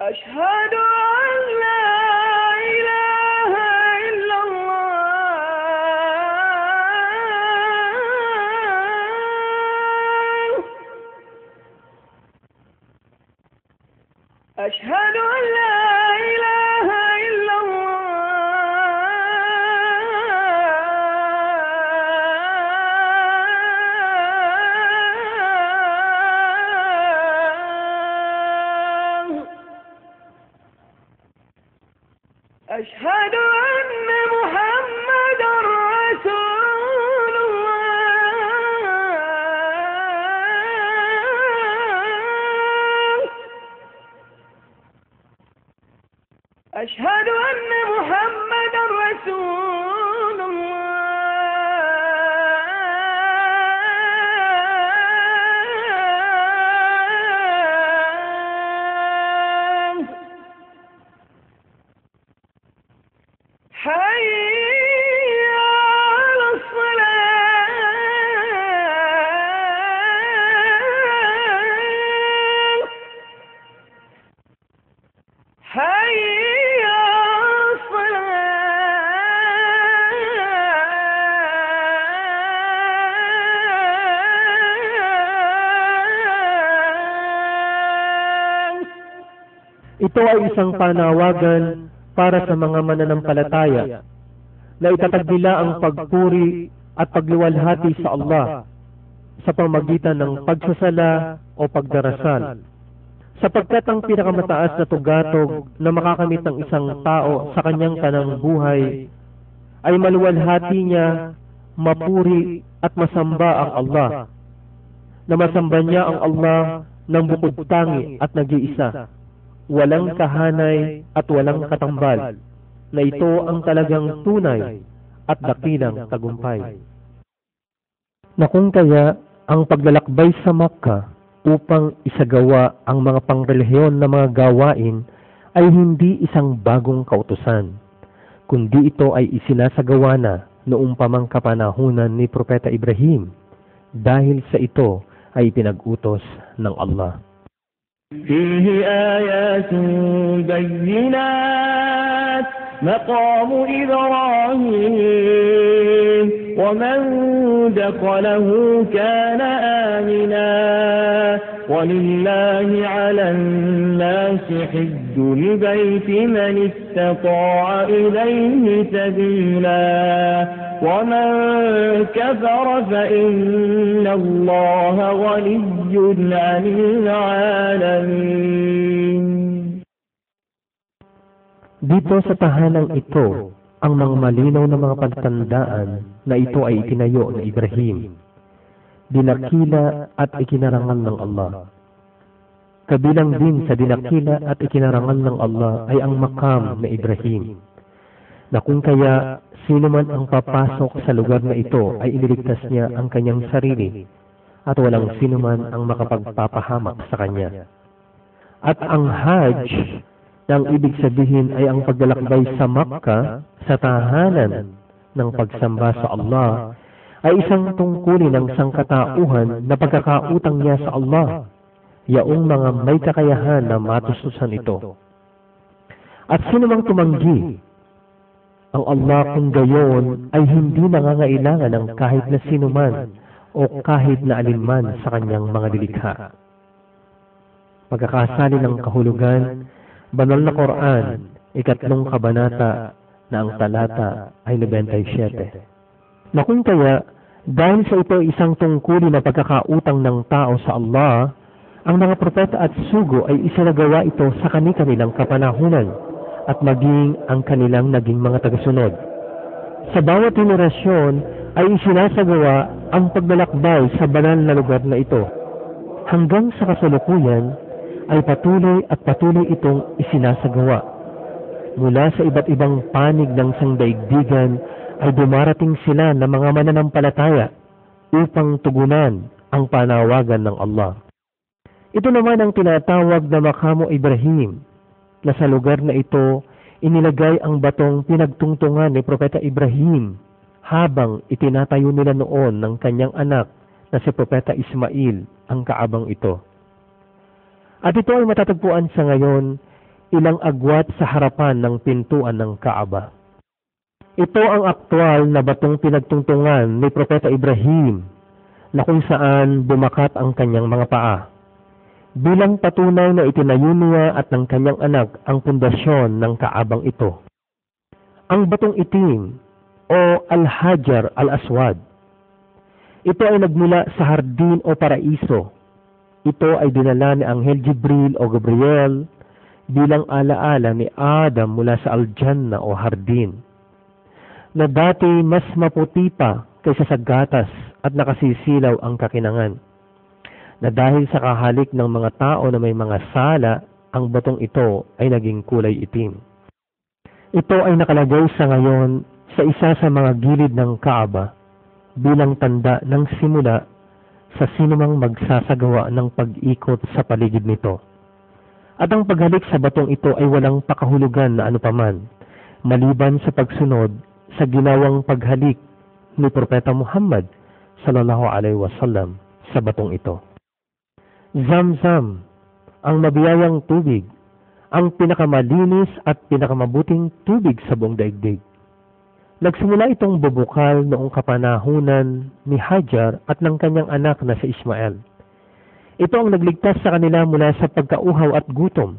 أشهد أن لا إله إلا الله أشهد أن لا إله إلا الله أشهد أن محمدا رسول الله أشهد أن محمدا رسول الله حي على الصلاة حي على الصلاة. Ito ay isang panawagan para sa mga mananampalataya na itatag nila ang pagpuri at pagliwalhati sa Allah sa pamagitan ng pagsasala o pagdarasal, sapagkat ang pinakamataas na tugatog na makakamit ng isang tao sa kanyang kanang buhay ay maluwalhati niya, mapuri at masamba ang Allah, na masamba niya ang Allah ng bukod tangi at nag-iisa, walang kahanay at walang katambal, na ito ang talagang tunay at dakilang tagumpay. Na kung kaya ang paglalakbay sa Makkah upang isagawa ang mga pangrelihiyon na mga gawain ay hindi isang bagong kautusan, kundi ito ay isinasagawa na noong pamang kapanahunan ni Propeta Ibrahim, dahil sa ito ay pinag-utos ng Allah. فيه آيات بينات مقام إبراهيم ومن دخله كان آمنا ولله على الناس حج البيت من استطاع إليه سبيلا ومن كفر فإن الله غني عن العالمين. Dito sa tahanang ito, ang mga malinaw na mga palatandaan na ito ay itinayo ng Ibrahim, dinakila at ikinarangal ng Allah. Kabilang din sa dinakila at ikinarangal ng Allah ay ang makam na Ibrahim, na kung kaya sino man ang papasok sa lugar na ito ay iniligtas niya ang kanyang sarili at walang sino man ang makapagpapahamak sa kanya. At ang Hajj, na ang ibig sabihin ay ang paglalakbay sa Makkah, sa tahanan ng pagsamba sa Allah, ay isang tungkulin ng sangkatauhan na pagkakautang niya sa Allah, yaong mga may kakayahan na matustusan ito. At sino mang tumanggi, ang Allah kung gayon ay hindi nangangailangan ng kahit na sino man o kahit na alinman sa kanyang mga dilikha. Pagkakasali ng kahulugan, Banal na Quran, 3 kabanata, na ang talata ay 97. Na kung kaya, dahil sa ito isang tungkulin na pagkakautang ng tao sa Allah, ang mga propeta at sugo ay isinagawa ito sa kanilang kapanahunan at maging ang kanilang naging mga tagasunod. Sa bawat henerasyon ay isinasagawa ang paglalakbay sa banal na lugar na ito. Hanggang sa kasalukuyan ay patuloy itong isinasagawa. Mula sa iba't ibang panig ng sangdaigdigan ay dumarating sila ng mga mananampalataya upang tugunan ang panawagan ng Allah. Ito naman ang tinatawag na Maqamu Ibrahim, na sa lugar na ito inilagay ang batong pinagtungtungan ni Propeta Ibrahim habang itinatayo nila noon ng kanyang anak na si Propeta Ismail ang kaabang ito. At ito ay matatagpuan sa ngayon ilang agwat sa harapan ng pintuan ng Kaaba. Ito ang aktwal na batong pinagtungtungan ni Propeta Ibrahim na kung saan bumakat ang kanyang mga paa. Bilang patunay na itinayo niya at ng kanyang anak ang pundasyon ng Kaabang ito. Ang batong itim o Al-Hajar Al-Aswad. Ito ay nagmula sa hardin o paraiso. Ito ay dinala ni Anghel Jibril o Gabriel bilang alaala ni Adam mula sa Al-Jannah o hardin, na dati mas maputi pa kaysa sa gatas at nakasisilaw ang kakinangan, na dahil sa kahalik ng mga tao na may mga sala, ang batong ito ay naging kulay itim. Ito ay nakalagay sa ngayon sa isa sa mga gilid ng Kaaba bilang tanda ng simula sa sinumang magsasagawa ng pag-ikot sa paligid nito. At ang paghalik sa batong ito ay walang pakahulugan na anupaman, maliban sa pagsunod sa ginawang paghalik ni Propeta Muhammad sallallahu alaihi wasallam sa batong ito. Zamzam, ang mabiyayang tubig, ang pinakamalinis at pinakamabuting tubig sa buong daigdig. Nagsimula itong bubukal noong kapanahunan ni Hajar at ng kanyang anak na si Ismael. Ito ang nagligtas sa kanila mula sa pagkauhaw at gutom,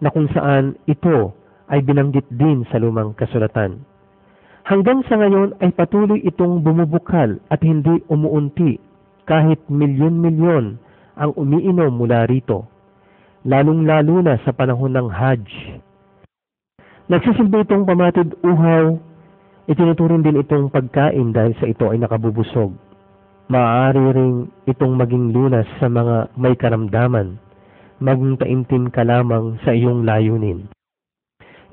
na kung saan ito ay binanggit din sa lumang kasulatan. Hanggang sa ngayon ay patuloy itong bumubukal at hindi umuunti kahit milyon-milyon ang umiinom mula rito, lalong-lalo na sa panahon ng Hajj. Nagsisilbi itong pamatid uhaw, itinuturing din itong pagkain dahil sa ito ay nakabubusog. Maaari ring itong maging lunas sa mga may karamdaman, maging taimtim ka lamang sa iyong layunin.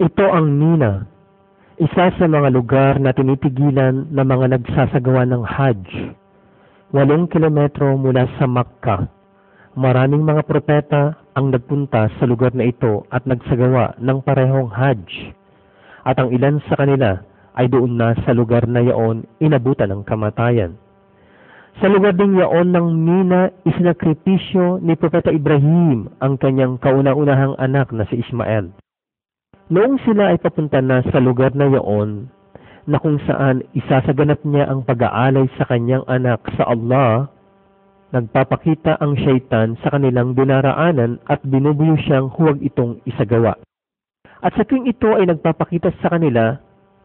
Ito ang Mina, isa sa mga lugar na tinitigilan ng mga nagsasagawa ng Hajj. 8 kilometro mula sa Makkah. Maraming mga propeta ang nagpunta sa lugar na ito at nagsagawa ng parehong Hajj. At ang ilan sa kanila ay doon na sa lugar na yaon inabutan ng kamatayan. Sa lugar ding yaon ng Mina, isinakripisyo ni Propeta Ibrahim ang kanyang kauna-unahang anak na si Ismael. Noong sila ay papunta na sa lugar na yaon, na kung saan isasaganap niya ang pag-aalay sa kanyang anak sa Allah, nagpapakita ang syaitan sa kanilang dinaraanan at binubuyo siyang huwag itong isagawa. At sa tuwing ito ay nagpapakita sa kanila,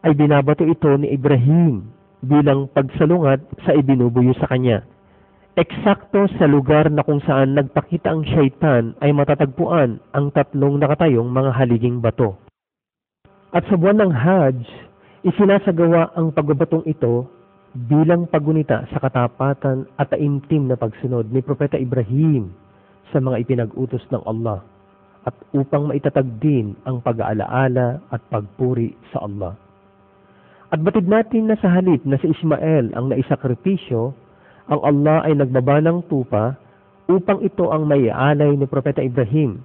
ay binabato ito ni Ibrahim bilang pagsalungat sa ibinubuyo sa kanya. Eksakto sa lugar na kung saan nagpakita ang syaitan ay matatagpuan ang 3 nakatayong mga haliging bato. At sa buwan ng Hajj, isinasagawa ang pagbabatong ito bilang paggunita sa katapatan at taimtim na pagsunod ni Propeta Ibrahim sa mga ipinag-utos ng Allah at upang maitatag din ang pag-aalaala at pagpuri sa Allah. At batid natin na sa halip na si Ismael ang naisakripisyo, ang Allah ay nagbaba ng tupa upang ito ang maialay ni Propeta Ibrahim,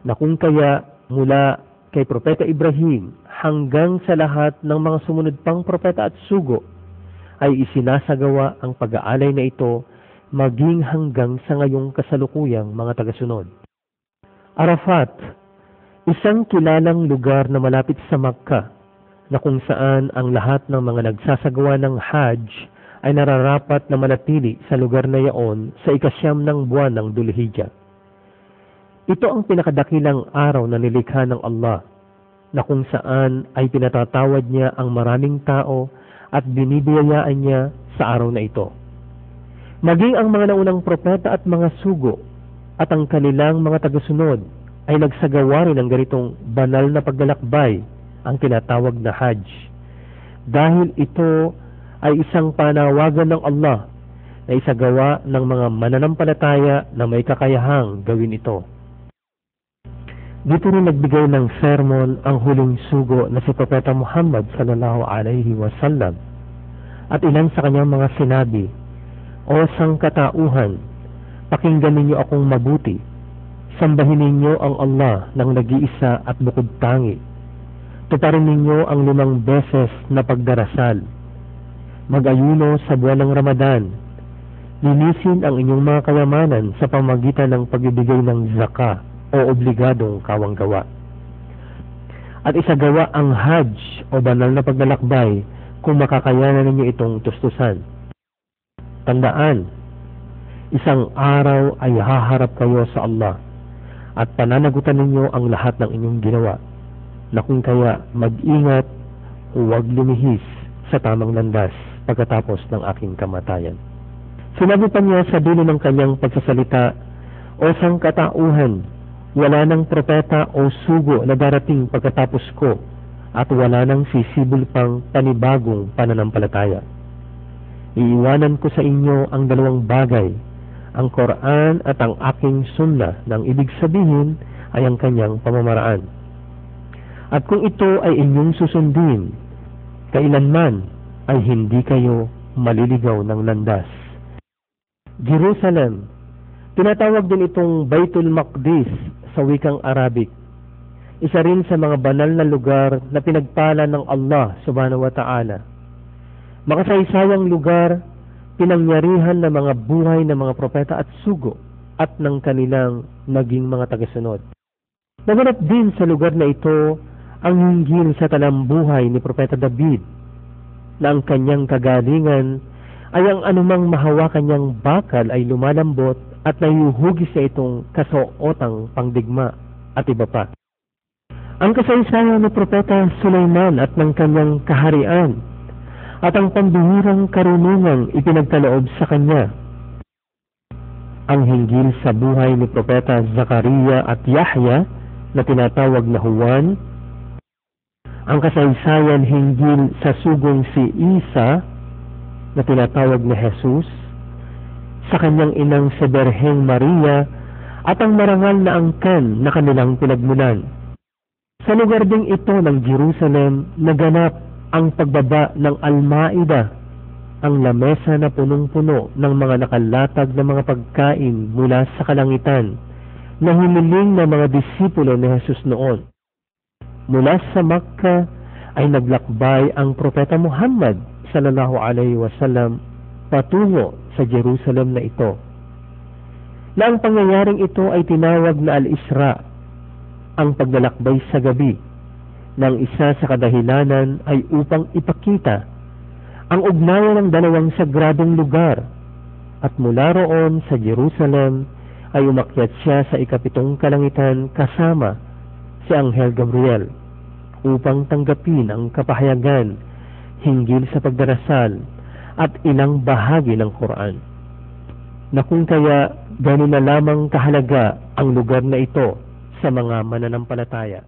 na kung kaya mula kay Propeta Ibrahim hanggang sa lahat ng mga sumunod pang propeta at sugo, ay isinasagawa ang pag-aalay na ito maging hanggang sa ngayong kasalukuyang mga tagasunod. Arafat, isang kilalang lugar na malapit sa Makkah, na kung saan ang lahat ng mga nagsasagawa ng Hajj ay nararapat na manatili sa lugar na yaon sa 9 ng buwan ng Dhul-Hijjah. Ito ang pinakadakilang araw na nilikha ng Allah, na kung saan ay pinatatawad niya ang maraming tao at binibiyayaan niya sa araw na ito. Maging ang mga naunang propeta at mga sugo at ang kanilang mga tagasunod ay nagsagawa rin ng ganitong banal na paglalakbay, ang tinatawag na Hajj. Dahil ito ay isang panawagan ng Allah na isagawa ng mga mananampalataya na may kakayahang gawin ito. Dito rin nagbigay ng sermon ang huling sugo na si Propeta Muhammad sallallahu alaihi wasallam at ilan sa kanyang mga sinabi, "O sangkatauhan, pakinggan ninyo akong mabuti. Sambahin ninyo ang Allah ng nag-iisa at bukod tangi. Tuparin ninyo ang 5 beses na pagdarasal. Mag-ayuno sa buwan ng Ramadan. Linisin ang inyong mga kayamanan sa pamagitan ng pagbibigay ng zaka o obligadong kawanggawa. at isagawa ang Hajj o banal na paglalakbay kung makakayanan ninyo itong tustusan. Tandaan, isang araw ay haharap kayo sa Allah at pananagutan ninyo ang lahat ng inyong ginawa, na kung kaya mag-ingat, huwag lumihis sa tamang landas pagkatapos ng aking kamatayan. Sinabi pa niya sa dulo ng kanyang pagsasalita, o sangkatauhan, wala ng propeta o sugo na darating pagkatapos ko at wala ng sisibol pang panibagong pananampalataya. Iiwanan ko sa inyo ang dalawang bagay, ang Quran at ang aking sunnah, nang ibig sabihin ay ang kanyang pamamaraan. At kung ito ay inyong susundin, kailanman ay hindi kayo maliligaw ng landas. Jerusalem, tinatawag din itong Baitul Maqdis sa wikang Arabic. Isa rin sa mga banal na lugar na pinagpala ng Allah subhanahu wa ta'ala. Makasaysayang lugar, pinangyarihan ng mga buhay ng mga propeta at sugo at ng kanilang naging mga tagasunod. Naganap din sa lugar na ito ang hinggil sa talambuhay ni Propeta David, na ang kanyang kagalingan ay ang anumang mahawakan niyang bakal ay lumalambot at nayuhugis sa itong kasuotang pangdigma at iba pa. Ang kasaysayan ni Propeta Sulaiman at ng kanyang kaharian at ang pambihirang karunungang ipinagkaloob sa kanya. Ang hinggil sa buhay ni Propeta Zakaria at Yahya na tinatawag na Juan. Ang kasaysayan hinggil sa sugong si Isa na tinatawag na Jesus, sa kanyang inang si Birheng Maria at ang marangal na angkan na kanilang pinagmulan. Sa lugar ding ito ng Jerusalem, naganap ang pagbaba ng Al-Maida, ang lamesa na punong-puno ng mga nakalatag na mga pagkain mula sa kalangitan na hiniling ng mga disipulo ni Jesus noon. Mula sa Makkah ay naglakbay ang Propeta Muhammad sallallahu alaihi wasallam patungo sa Jerusalem na ito. Na ang pangyayaring ito ay tinawag na Al-Isra, ang paglalakbay sa gabi, ng isa sa kadahilanan ay upang ipakita ang ugnayan ng dalawang sagradong lugar, at mula roon sa Jerusalem ay umakyat siya sa ikapitong kalangitan kasama si Anghel Gabriel upang tanggapin ang kapahayagan hinggil sa pagdarasal at ilang bahagi ng Quran. Na kung kaya gano'n na lamang kahalaga ang lugar na ito sa mga mananampalataya.